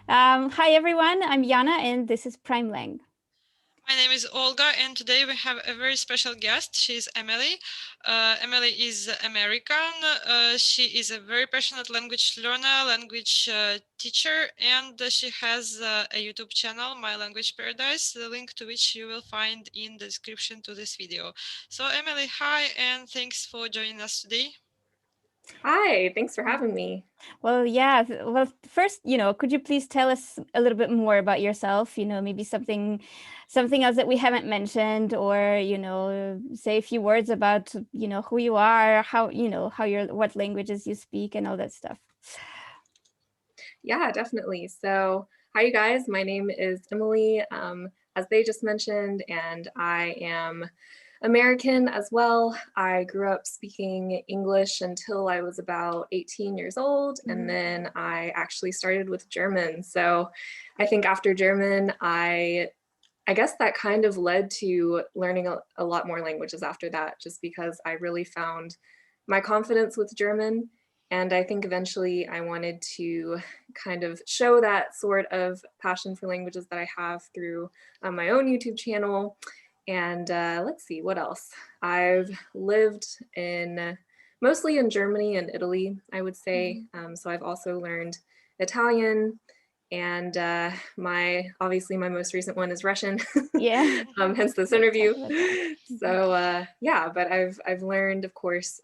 Hi everyone, I'm Jana and this is Primelang. My name is Olga, and today we have a very special guest. She's Emily. Emily is American. She is a very passionate language learner, language teacher, and she has a YouTube channel, My Language Paradise, the link to which you will find in the description to this video. So, Emily, hi, and thanks for joining us today. Hi, thanks for having me. Well, yeah, well, first, could you please tell us a little bit more about yourself? Maybe something else that we haven't mentioned, or say a few words about who you are, what languages you speak, and all that stuff. Yeah, definitely. So, hi, you guys. My name is Emily, as they just mentioned, and I am American as well. I grew up speaking English until I was about 18 years old, and then I actually started with German. So, I think after German, I guess that kind of led to learning a lot more languages after that, just because I really found my confidence with German. And I think eventually I wanted to kind of show that sort of passion for languages that I have through my own YouTube channel. And let's see, what else? I've lived in mostly in Germany and Italy, I would say. So I've also learned Italian, and obviously my most recent one is Russian. Yeah. Hence this interview. So yeah, but I've learned, of course,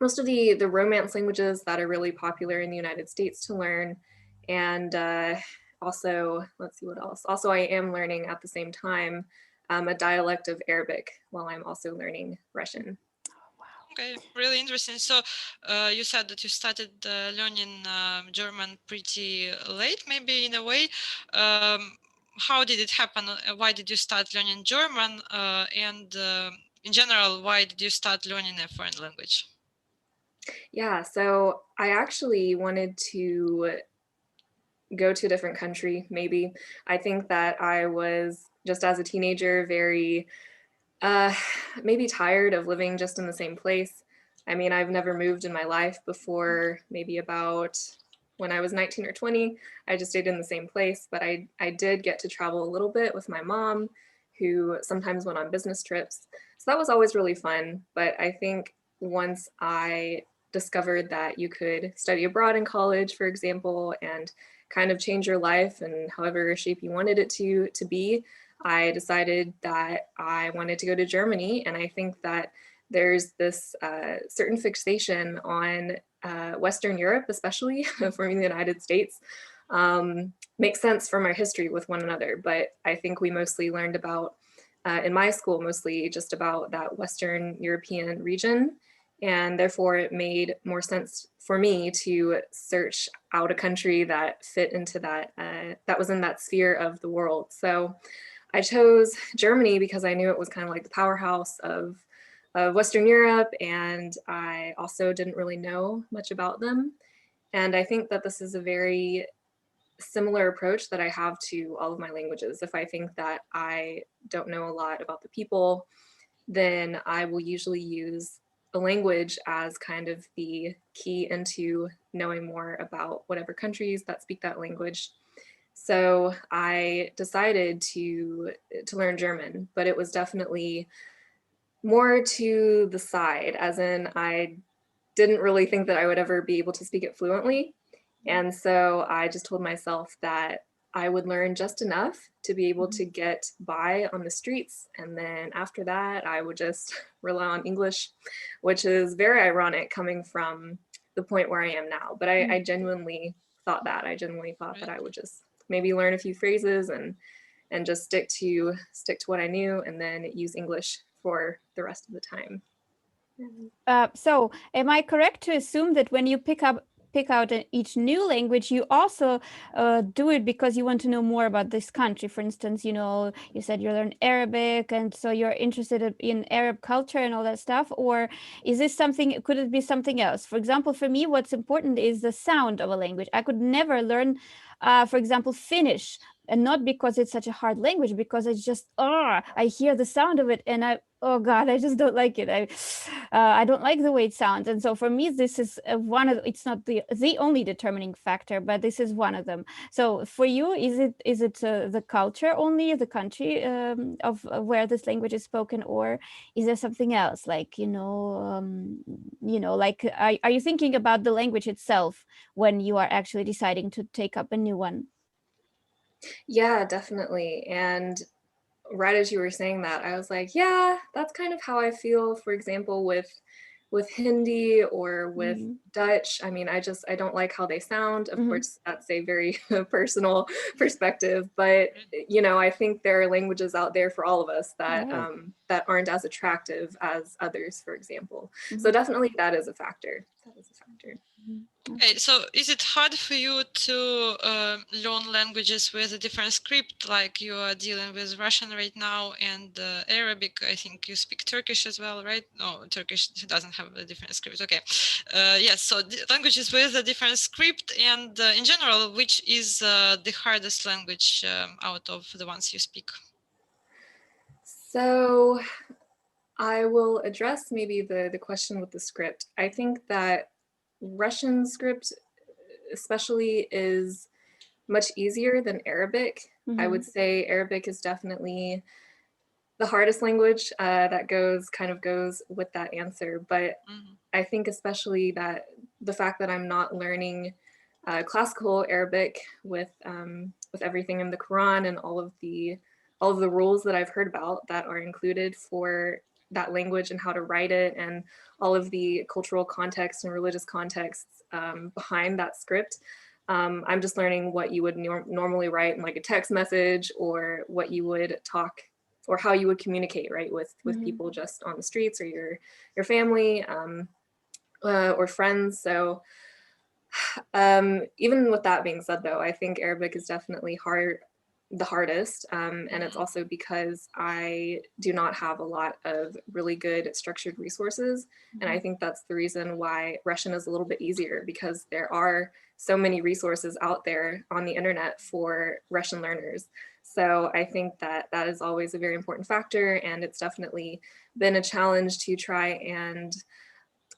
most of the Romance languages that are really popular in the United States to learn, and also, let's see what else. Also, I am learning at the same time a dialect of Arabic while I'm also learning Russian. Okay, really interesting. So you said that you started learning German pretty late, maybe in a way. How did it happen? Why did you start learning German? And in general, why did you start learning a foreign language? Yeah, so I actually wanted to go to a different country, maybe. I think that I was, just as a teenager, very uh, maybe tired of living just in the same place. I mean, I've never moved in my life before, maybe about when I was 19 or 20. I just stayed in the same place, but I did get to travel a little bit with my mom, who sometimes went on business trips. So that was always really fun. But I think once I discovered that you could study abroad in college, for example, and kind of change your life in however shape you wanted it to be, I decided that I wanted to go to Germany. And I think that there's this certain fixation on Western Europe, especially from the United States. Makes sense from our history with one another, but I think we mostly learned about, in my school, mostly just about that Western European region. And therefore, it made more sense for me to search out a country that fit into that was in that sphere of the world. So I chose Germany because I knew it was kind of like the powerhouse of Western Europe, and I also didn't really know much about them. And I think that this is a very similar approach that I have to all of my languages. If I think that I don't know a lot about the people, then I will usually use a language as kind of the key into knowing more about whatever countries that speak that language. So I decided to learn German, but it was definitely more to the side, as in I didn't really think that I would ever be able to speak it fluently. And so I just told myself that I would learn just enough to be able to get by on the streets. And then after that, I would just rely on English, which is very ironic coming from the point where I am now. But I genuinely thought that. I genuinely thought that I would just maybe learn a few phrases and just stick to what I knew, and then use English for the rest of the time. So am I correct to assume that when you pick out each new language, you also do it because you want to know more about this country? For instance, you said you learn Arabic, and so you're interested in Arab culture and all that stuff, or is this something? Could it be something else? For example, for me, what's important is the sound of a language. I could never learn, for example, Finnish and not because it's such a hard language, because it's just, I hear the sound of it and oh God, I just don't like it. I don't like the way it sounds. And so for me, this is one of, it's not the only determining factor, but this is one of them. So for you, is it the culture only, the country of where this language is spoken, or is there something else, like, like, are you thinking about the language itself when you are actually deciding to take up a new one? Yeah, definitely. And right as you were saying that, I was like, yeah, that's kind of how I feel, for example, with Hindi or with Dutch. I mean, I don't like how they sound. Of course, that's a very personal perspective, but I think there are languages out there for all of us that that aren't as attractive as others, for example. So definitely that is a factor. That is a factor. Okay, so is it hard for you to learn languages with a different script, like you are dealing with Russian right now and Arabic? I think you speak Turkish as well, right? No, Turkish doesn't have a different script. Okay, yes. So languages with a different script, and in general, which is the hardest language out of the ones you speak? So I will address maybe the question with the script. I think that Russian script especially is much easier than Arabic. I would say Arabic is definitely the hardest language that kind of goes with that answer. But I think especially that the fact that I'm not learning classical Arabic with everything in the Quran and all of the rules that I've heard about that are included for that language and how to write it, and all of the cultural context and religious contexts behind that script. I'm just learning what you would normally write in like a text message, or what you would talk, or how you would communicate, right, with people just on the streets, or your family or friends. So even with that being said, though, I think Arabic is definitely the hardest, and it's also because I do not have a lot of really good structured resources, and I think that's the reason why Russian is a little bit easier, because there are so many resources out there on the internet for Russian learners. So I think that that is always a very important factor, and it's definitely been a challenge to try and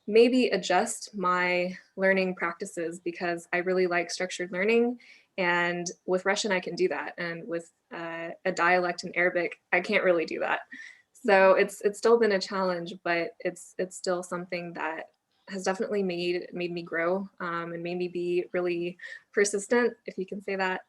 maybe adjust my learning practices, because I really like structured learning. And with Russian, I can do that. And with a dialect in Arabic, I can't really do that. So it's still been a challenge, but it's still something that has definitely made me grow, and made me be really persistent, if you can say that.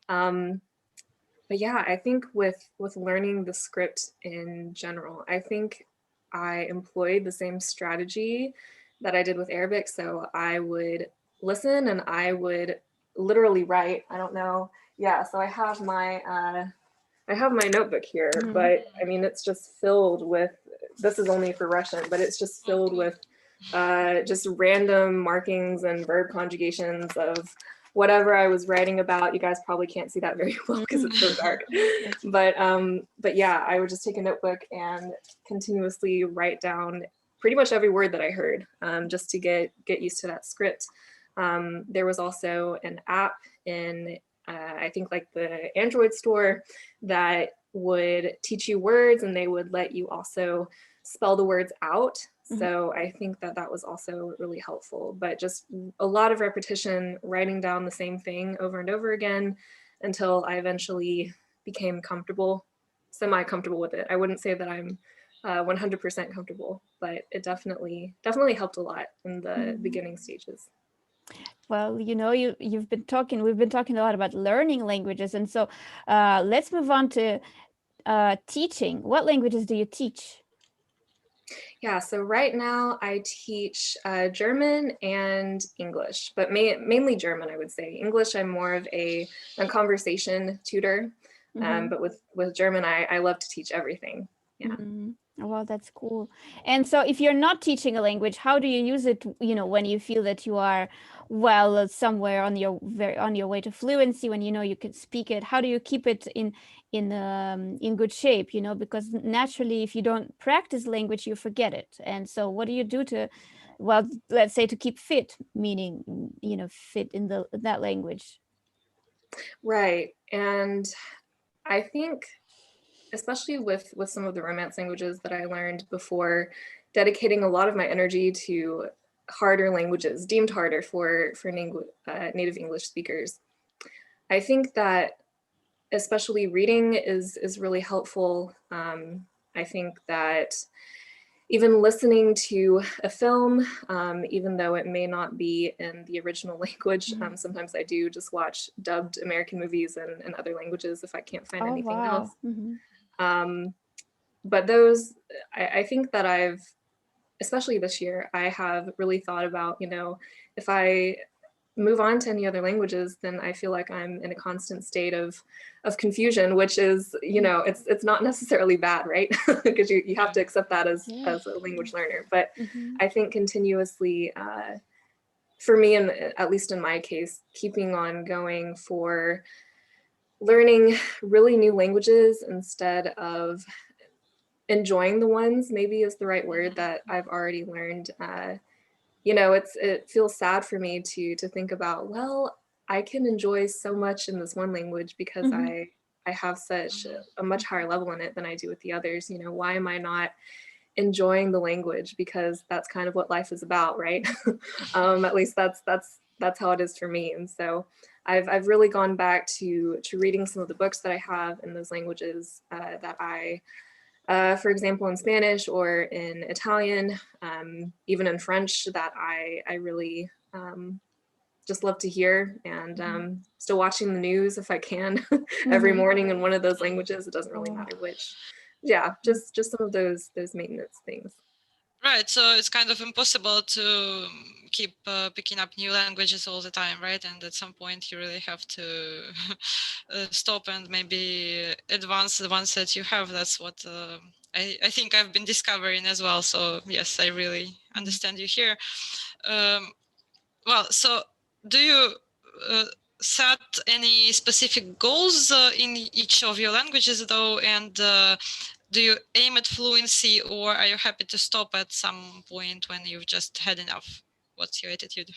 But yeah, I think with learning the script in general, I think I employed the same strategy that I did with Arabic. So I would listen and I would literally write. I don't know. Yeah, so I have my notebook here, but I mean, it's just filled with, this is only for Russian, but it's just filled with just random markings and verb conjugations of whatever I was writing about. You guys probably can't see that very well because it's so dark. But yeah, I would just take a notebook and continuously write down pretty much every word that I heard, just to get used to that script. There was also an app in I think like the Android store that would teach you words, and they would let you also spell the words out. So I think that that was also really helpful, but just a lot of repetition, writing down the same thing over and over again until I eventually became comfortable, semi-comfortable with it. I wouldn't say that I'm 100% comfortable, but it definitely helped a lot in the beginning stages. Well, we've been talking a lot about learning languages, and so let's move on to teaching. What languages do you teach? Yeah, so right now I teach German and English, but mainly German, I would say. English, I'm more of a conversation tutor, but with German, I love to teach everything. Yeah. Well, that's cool. And so if you're not teaching a language, how do you use it, when you feel that you are, well, somewhere on your way to fluency, when you can speak it? How do you keep it in good shape, because naturally, if you don't practice language, you forget it. And so what do you do to, well, let's say, to keep fit, meaning, fit in that language? Right. And I think, especially with some of the Romance languages that I learned before, dedicating a lot of my energy to harder languages, deemed harder for native English speakers. I think that especially reading is really helpful. I think that even listening to a film, even though it may not be in the original language, sometimes I do just watch dubbed American movies in other languages if I can't find Oh, anything wow. else. But those, I think that especially this year, I have really thought about, if I move on to any other languages, then I feel like I'm in a constant state of confusion, which is, it's not necessarily bad, right? Because you have to accept that as a language learner. But I think continuously, for me, and at least in my case, keeping on going for learning really new languages instead of enjoying the ones, maybe is the right word, that I've already learned. It feels sad for me to think about, well, I can enjoy so much in this one language because I have such a much higher level in it than I do with the others. Why am I not enjoying the language? Because that's kind of what life is about, right? At least that's how it is for me. And so I've really gone back to reading some of the books that I have in those languages that I for example, in Spanish or in Italian, even in French, that I really just love to hear, and still watching the news if I can every morning in one of those languages. It doesn't really matter which. Yeah, just some of those maintenance things. Right, so it's kind of impossible to keep picking up new languages all the time, right? And at some point you really have to stop and maybe advance the ones that you have. That's what I think I've been discovering as well. So yes, I really understand you here. Well, so do you set any specific goals in each of your languages though? And do you aim at fluency, or are you happy to stop at some point when you've just had enough? What's your attitude?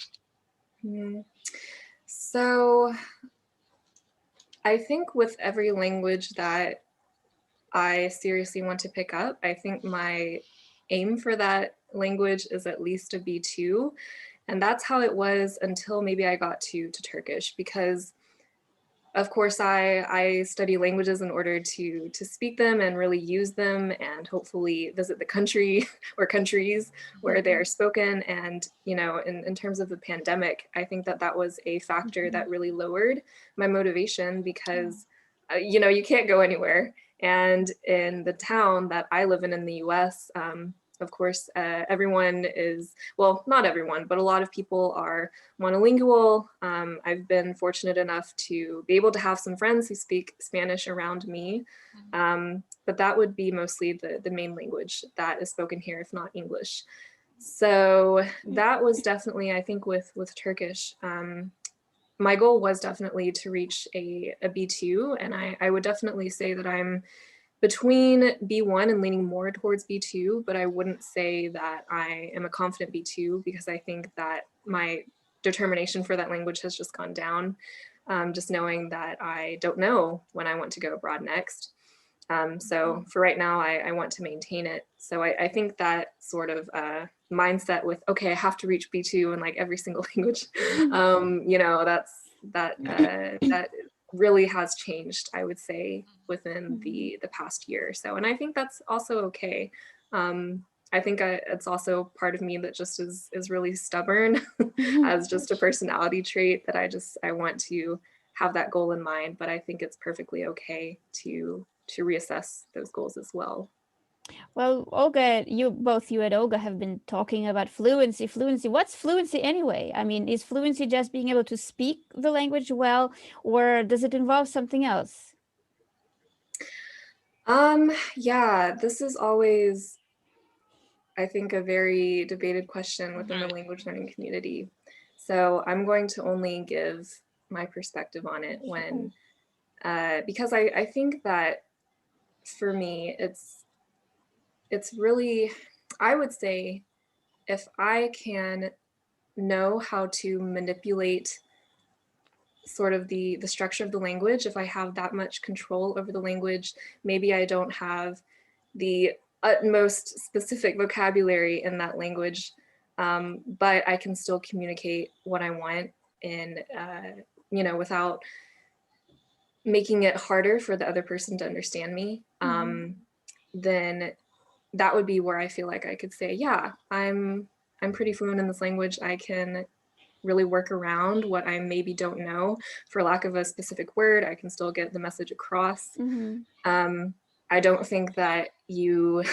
So I think with every language that I seriously want to pick up, I think my aim for that language is at least a B2. And that's how it was until maybe I got to Turkish, because of course I study languages in order to speak them and really use them and hopefully visit the country or countries where they're spoken. And, in terms of the pandemic, I think that was a factor that really lowered my motivation because, you can't go anywhere. And in the town that I live in the US, of course, everyone is, well, not everyone, but a lot of people are monolingual. I've been fortunate enough to be able to have some friends who speak Spanish around me, but that would be mostly the main language that is spoken here, if not English. So that was definitely, I think, with Turkish, my goal was definitely to reach a B2, and I would definitely say that I'm between B1 and leaning more towards B2, but I wouldn't say that I am a confident B2 because I think that my determination for that language has just gone down, just knowing that I don't know when I want to go abroad next. So for right now, I want to maintain it. So I think that sort of mindset with, okay, I have to reach B2 in like every single language, that really has changed, I would say, within the past year or so. And I think that's also okay. I think it's also part of me that just is really stubborn as just a personality trait, that I want to have that goal in mind, but I think it's perfectly okay to reassess those goals as well. Well, Olga, both you and Olga have been talking about fluency. What's fluency anyway? I mean, is fluency just being able to speak the language well, or does it involve something else? Yeah, this is always, I think, a very debated question within the language learning community. So I'm going to only give my perspective on it because I think that for me, it's really, I would say, if I can know how to manipulate sort of the structure of the language. If I have that much control over the language, maybe I don't have the utmost specific vocabulary in that language, but I can still communicate what I want in, you know, without making it harder for the other person to understand me. Then that would be where I feel like I could say, yeah, I'm pretty fluent in this language. I can really work around what I maybe don't know. For lack of a specific word, I can still get the message across. I don't think that you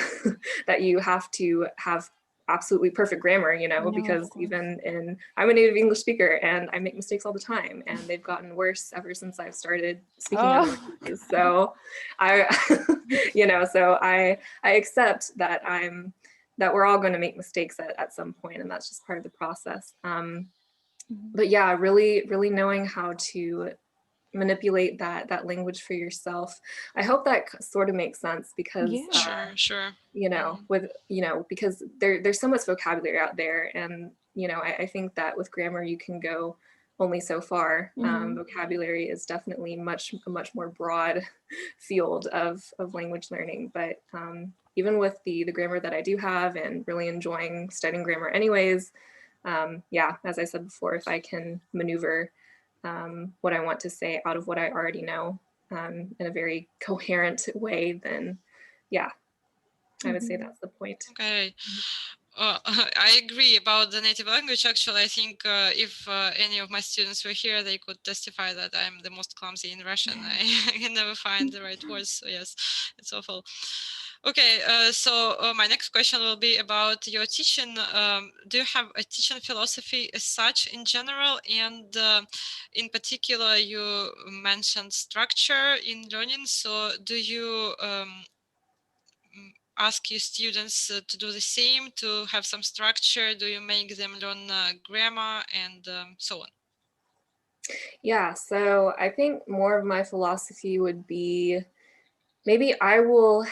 that you have to have absolutely perfect grammar, you know, No, because of course. even in, I'm a native English speaker and I make mistakes all the time, and they've gotten worse ever since I've started speaking other languages. So I, you know, so I accept that that we're all going to make mistakes at some point, and that's just part of the process. But yeah, really knowing how to manipulate that language for yourself. I hope that sort of makes sense, because Sure. you know, with, you know, because there's so much vocabulary out there, and you know, I think that with grammar you can go only so far. Vocabulary is definitely a much more broad field of language learning. But even with the grammar that I do have, and really enjoying studying grammar anyways, yeah, as I said before, if I can maneuver what I want to say out of what I already know in a very coherent way, then yeah, I would say that's the point. Okay. I agree about the native language. Actually, I think if any of my students were here, they could testify that I'm the most clumsy in Russian. I can never find the right words. So yes, it's awful. Okay, so my next question will be about your teaching. Do you have a teaching philosophy as such in general? And in particular, you mentioned structure in learning. So do you ask your students to do the same, to have some structure? Do you make them learn grammar and so on? Yeah, so I think more of my philosophy would be, maybe I will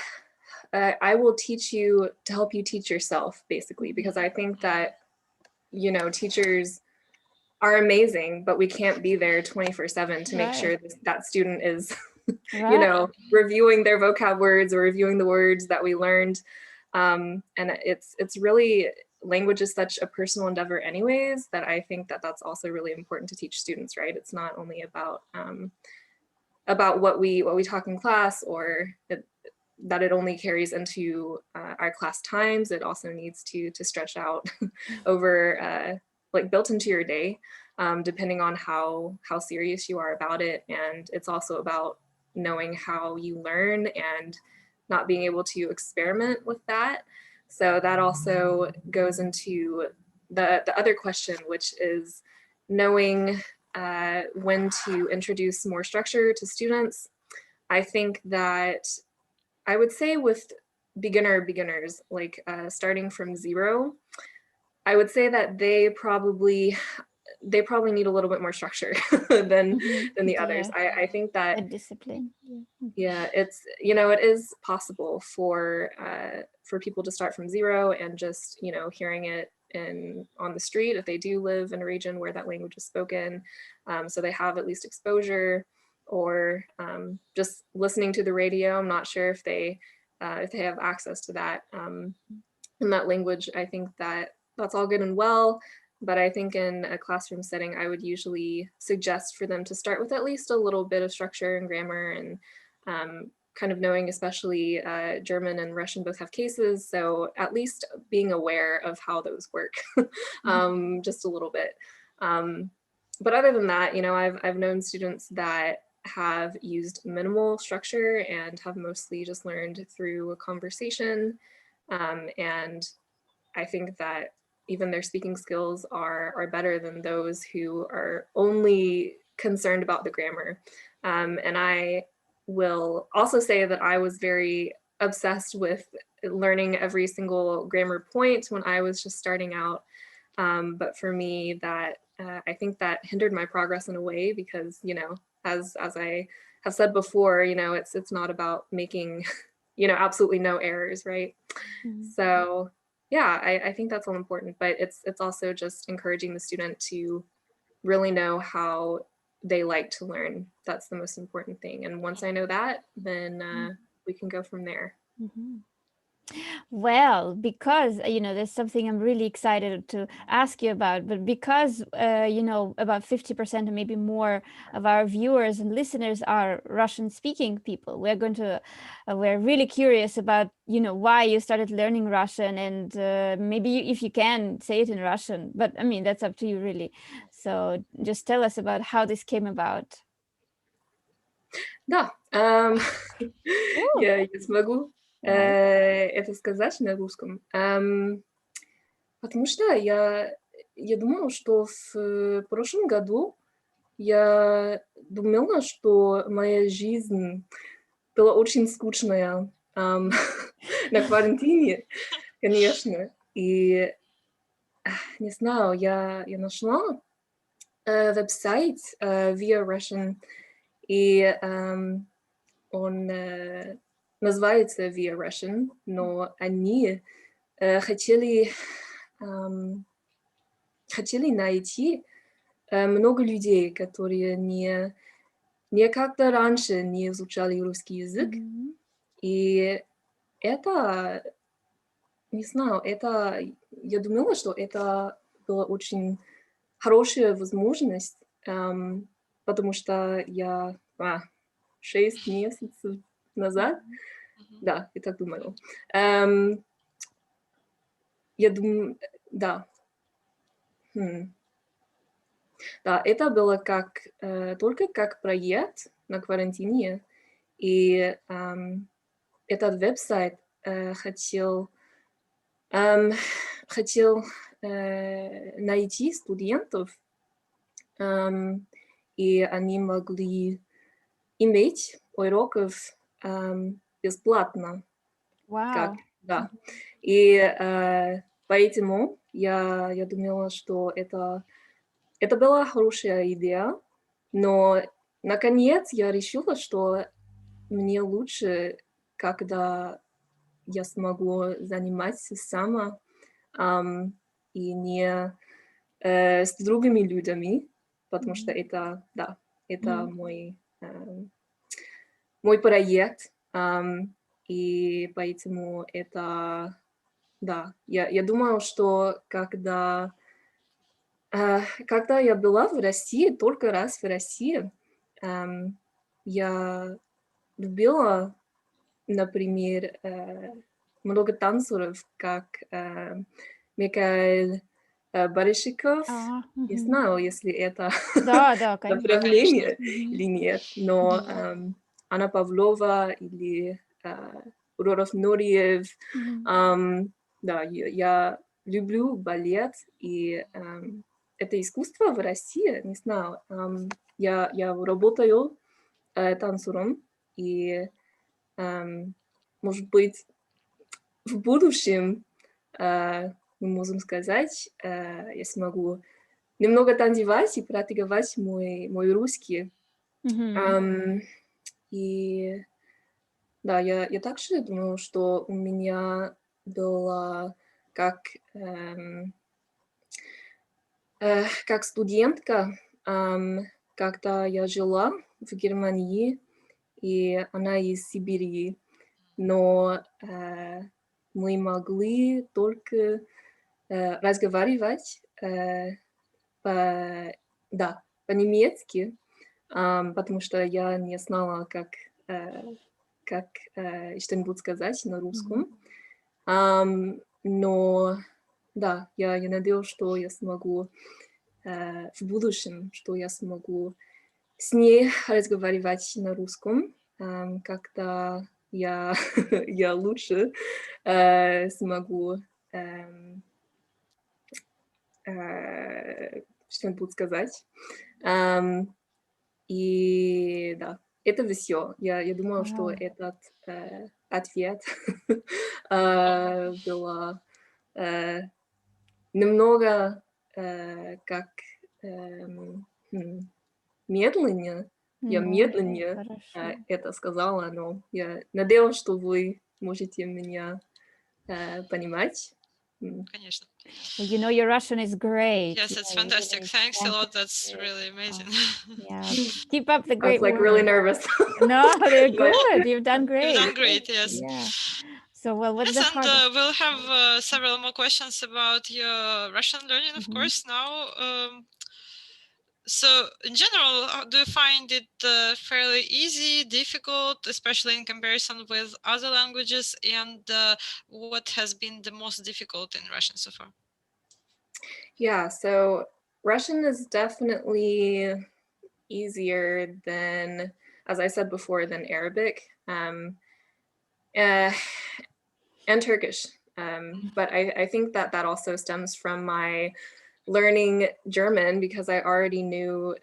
teach you to help you teach yourself, basically, because I think that, you know, teachers are amazing, but we can't be there 24/7 to make sure that student is, you know, reviewing their vocab words or reviewing the words that we learned. And it's really, language is such a personal endeavor anyways, that I think that that's also really important to teach students, right? It's not only about what we talk in class, or that it only carries into our class times. It also needs to stretch out over, like, built into your day, depending on how serious you are about it. And it's also about knowing how you learn and not being able to experiment with that. So that also goes into the other question, which is knowing when to introduce more structure to students. I think that I would say with beginners, like starting from zero, I would say that they probably need a little bit more structure than the others. I think that a discipline. yeah, it's, you know, it is possible for people to start from zero, and just, you know, hearing it on the street if they do live in a region where that language is spoken, so they have at least exposure, or just listening to the radio. I'm not sure if they have access to that in that language. I think that that's all good and well, but I think in a classroom setting, I would usually suggest for them to start with at least a little bit of structure and grammar, and kind of knowing, especially German and Russian both have cases, so at least being aware of how those work just a little bit. But other than that, you know, I've known students that have used minimal structure and have mostly just learned through a conversation. And I think that even their speaking skills are better than those who are only concerned about the grammar. And I will also say that I was very obsessed with learning every single grammar point when I was just starting out. But for me, that I think that hindered my progress in a way, because, you know, as I have said before, you know, it's not about making, you know, absolutely no errors, right? So yeah, I think that's all important, but it's also just encouraging the student to really know how they like to learn. That's the most important thing. And once I know that, then we can go from there. Well, because there's something I'm really excited to ask you about, but because about 50% or maybe more of our viewers and listeners are Russian-speaking people, we're really curious about why you started learning Russian, and maybe if you can say it in Russian, but I mean that's up to you really. So just tell us about how this came about. Да, я смогу это сказать на русском. Потому что я думала, что в прошлом году я думала, что моя жизнь была очень скучная на карантине, конечно. И не знаю, я нашла веб-сайт Via Russian, и он называется Via Russian, но они хотели найти много людей, которые никогда раньше не изучали русский язык. И это, не знаю, я думала, что это была очень хорошая возможность, потому что я 6 месяцев назад, да, я так думаю, я думаю, да. Да, это было только как проект на карантине, и этот веб-сайт хотел найти студентов, и они могли иметь уроков бесплатно. Вау. Да. И поэтому я думала, что это была хорошая идея, но наконец я решила, что мне лучше, когда я смогу заниматься сама и не с другими людьми, потому что это мой проект, и поэтому это, да, я думаю, что когда я была в России, только раз в России, я любила, например, много танцоров, как Михаил Барышников. Не знаю, если это направление или нет, но Анна Павлова или Уроров Нуриев. Да, я люблю балет, и это искусство в России, не знаю, я работаю танцором, и, может быть, в будущем, мы можем сказать, я смогу немного танцевать и практиковать мой русский. И да, я также думаю, что у меня была как студентка, когда я жила в Германии, и она из Сибири, но мы могли только разговаривать по-немецки, потому что я не знала, как что-нибудь сказать на русском. Но да, я надеюсь, что я смогу в будущем, что я смогу с ней разговаривать на русском, когда я лучше смогу что-нибудь сказать. И да, это все. Я думаю, что этот ответ был немного как медленнее. Я медленнее это сказала, но я надеюсь, что вы можете меня понимать. Конечно. Well, you know, your Russian is great. Yes, Yeah, it's you fantastic. really Thanks a lot. That's fantastic. really amazing. Yeah, keep up the I was great like really work. nervous. No, they're But good. You've done You've great. done great, yes. Yeah. So, well, what's Yes, the and hardest? we'll have several more questions about your Russian learning, of course, now. So, in general, do you find it fairly easy, difficult, especially in comparison with other languages? And what has been the most difficult in Russian so far? yeah, so Russian is definitely easier than, as I said before, than Arabic uh, and Turkish. But I think that that also stems from my learning German because I already knew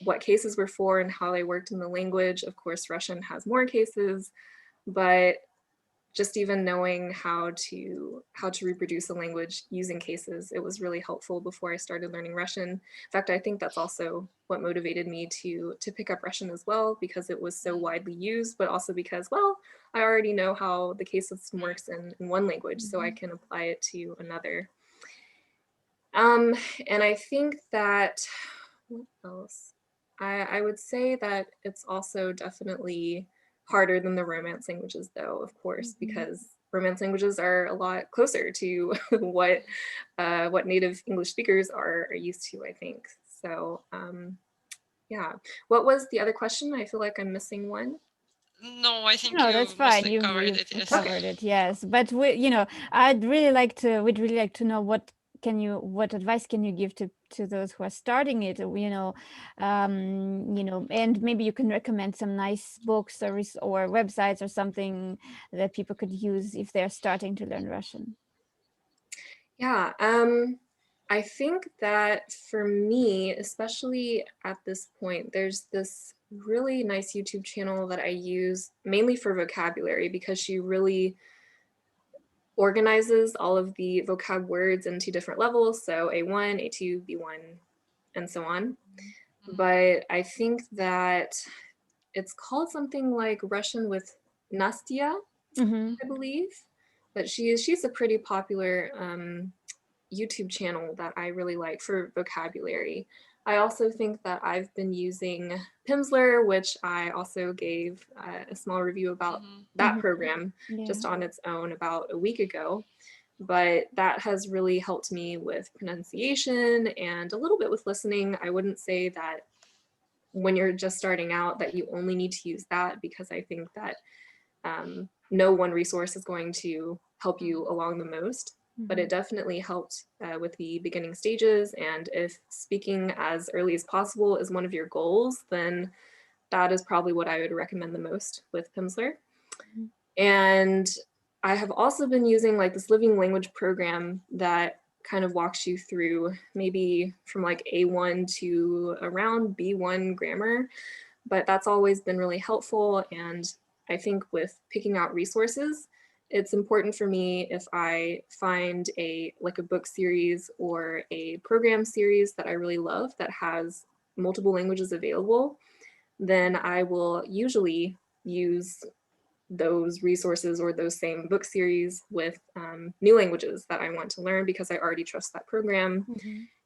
what cases were for and how they worked in the language. Of course, Russian has more cases, but just even knowing how to reproduce a language using cases, it was really helpful before I started learning Russian. In fact, I think that's also what motivated me to pick up Russian as well, because it was so widely used, but also because, well, I already know how the case system works in one language, so I can apply it to another. And I think that, what else? I would say that it's also definitely harder than the Romance languages, though, of course, because Romance languages are a lot closer to what native English speakers are used to, I think. So yeah. What was the other question? I feel like I'm missing one. No, I think No, you that's fine. mostly covered You've it, yes. covered it, yes. But we, you know, we'd really like to know what advice can you give to those who are starting it, and maybe you can recommend some nice books or websites or something that people could use if they're starting to learn Russian. Yeah, I think that for me, especially at this point, there's this really nice YouTube channel that I use mainly for vocabulary because she really organizes all of the vocab words into different levels. So A1, A2, B1, and so on. But I think that it's called something like Russian with Nastya, I believe. But she's a pretty popular YouTube channel that I really like for vocabulary. I also think that I've been using Pimsleur, which I also gave a small review about that program just on its own about a week ago. But that has really helped me with pronunciation and a little bit with listening. I wouldn't say that when you're just starting out that you only need to use that, because I think that no one resource is going to help you along the most, but it definitely helped with the beginning stages. And if speaking as early as possible is one of your goals, then that is probably what I would recommend the most with Pimsleur. And I have also been using like this living language program that kind of walks you through maybe from like A1 to around B1 grammar, but that's always been really helpful. And I think with picking out resources, it's important for me if I find a book series or a program series that I really love that has multiple languages available, then I will usually use those resources or those same book series with new languages that I want to learn because I already trust that program.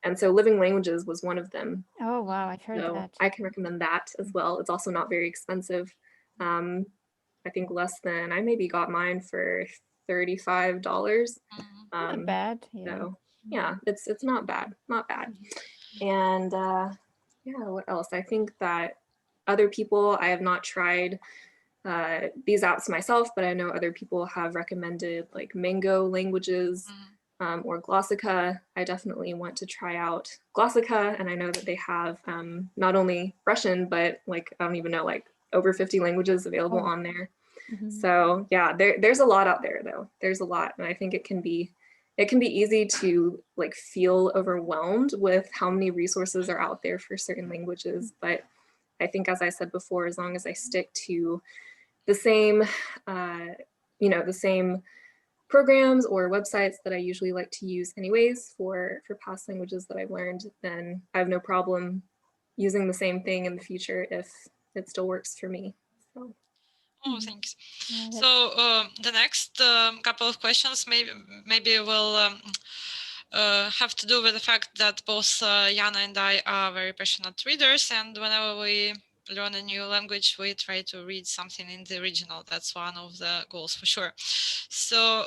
And so Living Languages was one of them. Oh, wow, I've heard So that. I can recommend that as well. It's also not very expensive. I think less than, I maybe got mine for $35. Not bad, yeah. So yeah, it's not bad, not bad. And yeah, what else? I think that other people, I have not tried these apps myself, but I know other people have recommended like Mango Languages or Glossica. I definitely want to try out Glossica, and I know that they have not only Russian, but like, I don't even know, like over 50 languages available on there. So yeah, there's a lot out there though. There's a lot, and I think it can be easy to like feel overwhelmed with how many resources are out there for certain languages. But I think, as I said before, as long as I stick to the same, the same programs or websites that I usually like to use anyways for past languages that I've learned, then I have no problem using the same thing in the future if it still works for me. So. Oh, thanks. Yeah, So the next couple of questions maybe will have to do with the fact that both Jana and I are very passionate readers, and whenever we learn a new language, we try to read something in the original. That's one of the goals for sure. So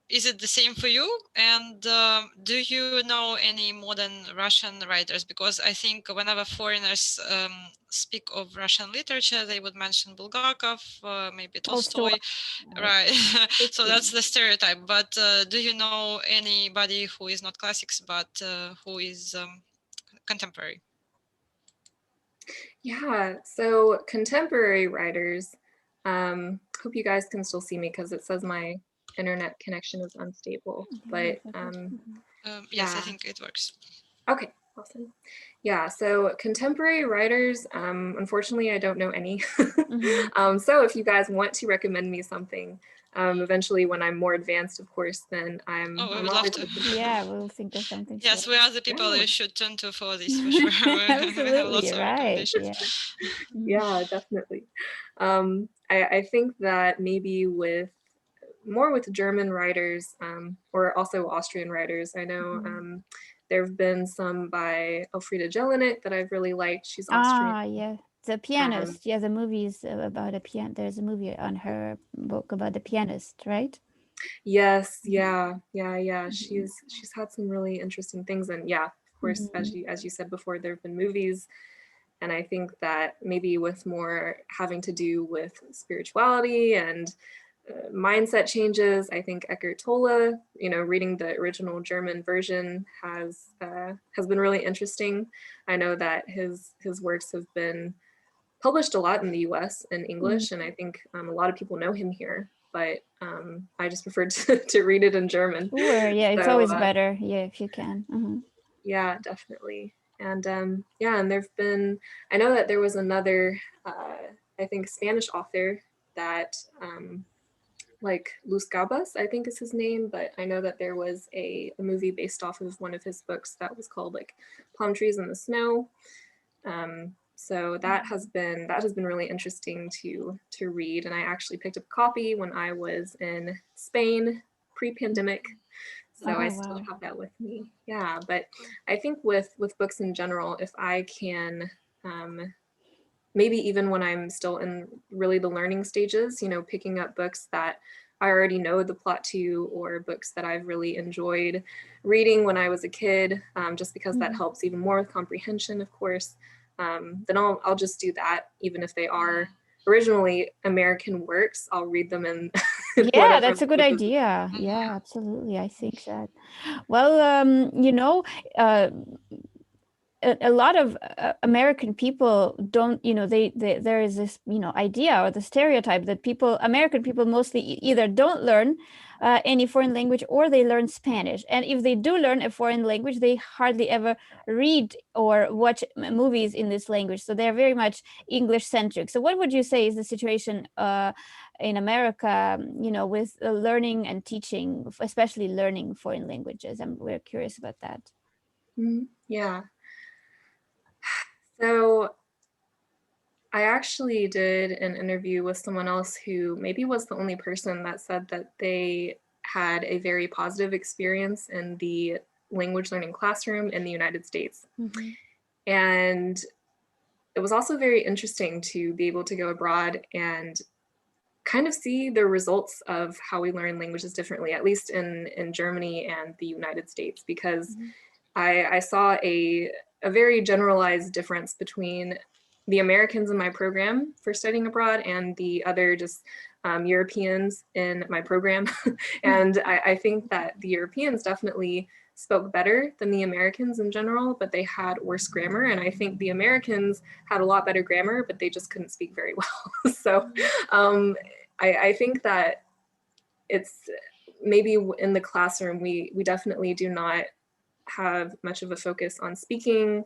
is it the same for you? And do you know any modern Russian writers? Because I think whenever foreigners speak of Russian literature, they would mention Bulgakov, maybe Tolstoy. Tolstoy, right? So Pushkin. that's the stereotype. But do you know anybody who is not classics, but who is contemporary? Yeah, so contemporary writers, hope you guys can still see me because it says my internet connection is unstable, but Yes, I yeah, think it works. okay, awesome. Yeah, so contemporary writers, unfortunately, I don't know any. So if you guys want to recommend me something, eventually when I'm more advanced, of course, then Oh, I I'm would love always to. open. Yeah, we'll think of something. Yes, Sure. we are the people Yeah, you should turn to for this for sure. We have lots Absolutely of right. recommendations. Yeah. yeah, definitely. I think that maybe with more with German writers or also Austrian writers. I know there have been some by Elfriede Jelinek that I've really liked. She's Austrian. Ah, yeah. The Um, pianist. Yeah, the movie's about a piano. There's a movie on her book about the pianist, right? yes, Mhm. yeah. She's had some really interesting things, and yeah, of course, Mhm. as you said before, there have been movies. And I think that maybe with more having to do with spirituality and mindset changes, I think Eckhart Tolle, reading the original German version has been really interesting. I know that his works have been published a lot in the U.S. in English, and I think a lot of people know him here. But I just preferred to read it in German. Sure. Yeah, it's So always better. Yeah, if you can. yeah, definitely. And yeah, and there've been, I know that there was another, I think, Spanish author that, like Luz Gabas, I think is his name, but I know that there was a movie based off of one of his books that was called like Palm Trees in the Snow. So that has been really interesting to read, and I actually picked up a copy when I was in Spain pre-pandemic. So I Oh, still wow. have that with me. Yeah, but I think with books in general, if I can maybe even when I'm still in really the learning stages, picking up books that I already know the plot to, or books that I've really enjoyed reading when I was a kid, just because that helps even more with comprehension, of course, then I'll just do that, even if they are originally American works. I'll read them in Yeah, whatever that's a good languages. idea. Yeah, absolutely. I think that. Well, uh, a lot of American people don't, there is this, idea or the stereotype that American people mostly either don't learn any foreign language or they learn Spanish. And if they do learn a foreign language, they hardly ever read or watch movies in this language. So they're very much English centric. So what would you say is the situation in America, with learning and teaching, especially learning foreign languages? We're curious about that. Yeah. So I actually did an interview with someone else who maybe was the only person that said that they had a very positive experience in the language learning classroom in the United States. And it was also very interesting to be able to go abroad and kind of see the results of how we learn languages differently, at least in Germany and the United States, because I saw a very generalized difference between the Americans in my program for studying abroad and the other just Europeans in my program. And I think that the Europeans definitely spoke better than the Americans in general, but they had worse grammar. And I think the Americans had a lot better grammar, but they just couldn't speak very well. So I think that it's maybe in the classroom, we definitely do not have much of a focus on speaking.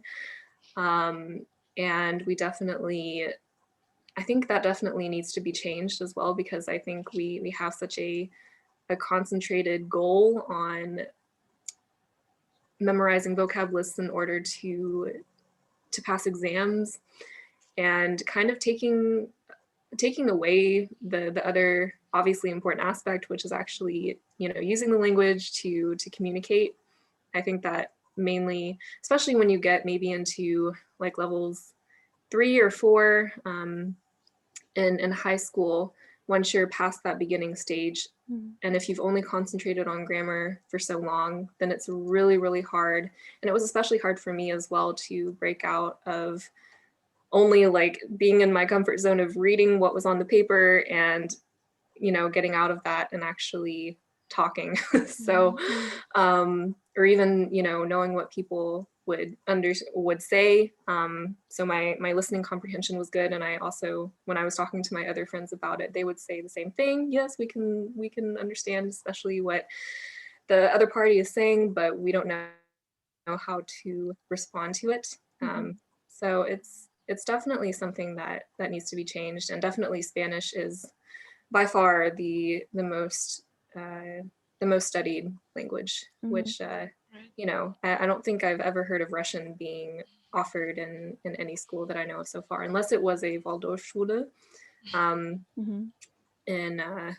And I think that definitely needs to be changed as well, because I think we have such a concentrated goal on memorizing vocab lists in order to pass exams, and kind of taking taking away the other obviously important aspect, which is actually, using the language to communicate. I think that mainly, especially when you get maybe into like levels 3 or 4 in high school, once you're past that beginning stage, and if you've only concentrated on grammar for so long, then it's really, really hard. And it was especially hard for me as well to break out of only like being in my comfort zone of reading what was on the paper and, getting out of that and actually talking. So, or even, knowing what people would say. So my listening comprehension was good. And I also, when I was talking to my other friends about it, they would say the same thing. Yes, we can understand, especially what the other party is saying, but we don't know how to respond to it. So it's definitely something that needs to be changed, and definitely Spanish is by far the most studied language, which I don't think I've ever heard of Russian being offered in any school that I know of so far, unless it was a Waldorfschule. And I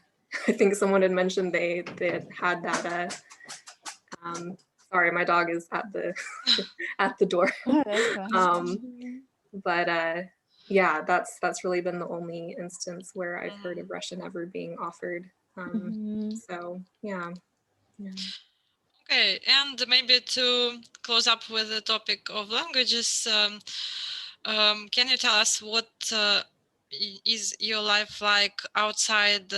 think someone had mentioned they had that. Sorry, my dog is at the at the door. Oh, that's fine. But yeah, that's really been the only instance where I've heard of Russian ever being offered. So yeah. Okay, and maybe to close up with the topic of languages, can you tell us what is your life like outside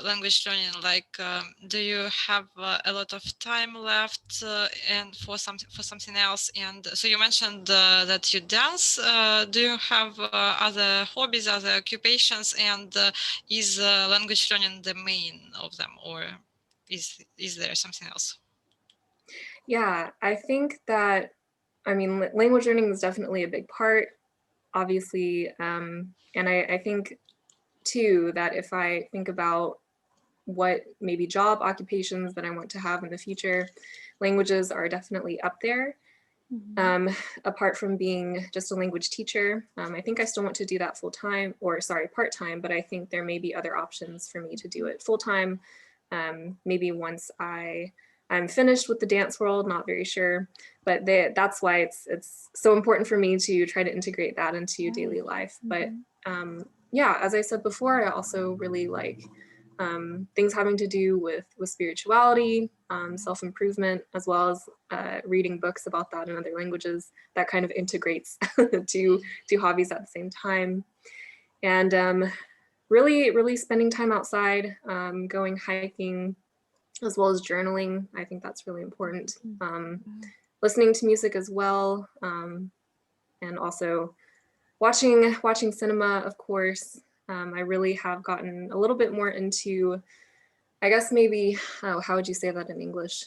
language learning? Like, do you have a lot of time left and for something else? And so you mentioned that you dance. Do you have other hobbies, other occupations? And is language learning the main of them, or is there something else? Yeah, I think that, language learning is definitely a big part, obviously. And I think too that if I think about what maybe job occupations that I want to have in the future, languages are definitely up there. Apart from being just a language teacher, I think I still want to do that full-time, or sorry, part-time, but I think there may be other options for me to do it full-time. Maybe once I'm finished with the dance world, not very sure, but that's why it's so important for me to try to integrate that into daily life. But yeah, as I said before, I also really like things having to do with spirituality, self-improvement, as well as reading books about that in other languages. That kind of integrates to hobbies at the same time. And really spending time outside, going hiking, as well as journaling. I think that's really important. Listening to music as well, and also watching cinema, of course. I really have gotten a little bit more into, I guess maybe, how would you say that in English?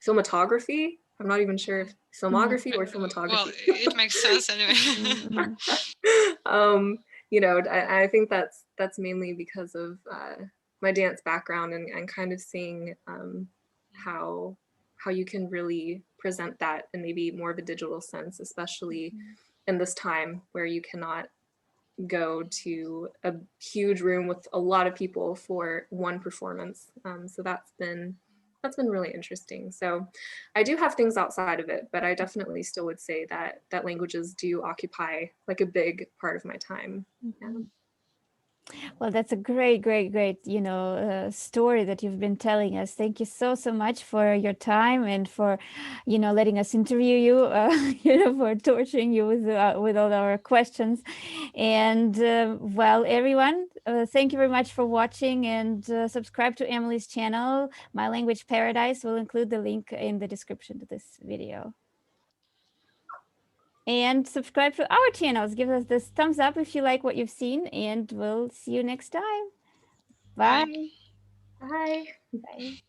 Filmography. I'm not even sure if filmography or cinematography. Well, it makes sense anyway. I think that's mainly because of my dance background and kind of seeing how you can really present that in maybe more of a digital sense, especially in this time where you cannot go to a huge room with a lot of people for one performance. So that's been really interesting. So I do have things outside of it, but I definitely still would say that languages do occupy like a big part of my time. Yeah. Well, that's a great story that you've been telling us. Thank you so much for your time and for letting us interview you, for torturing you with all our questions. And well, everyone, thank you very much for watching, and subscribe to Emily's channel, My Language Paradise. We'll include the link in the description to this video. And subscribe to our channels. Give us this thumbs up if you like what you've seen, and we'll see you next time. Bye. Bye. Bye.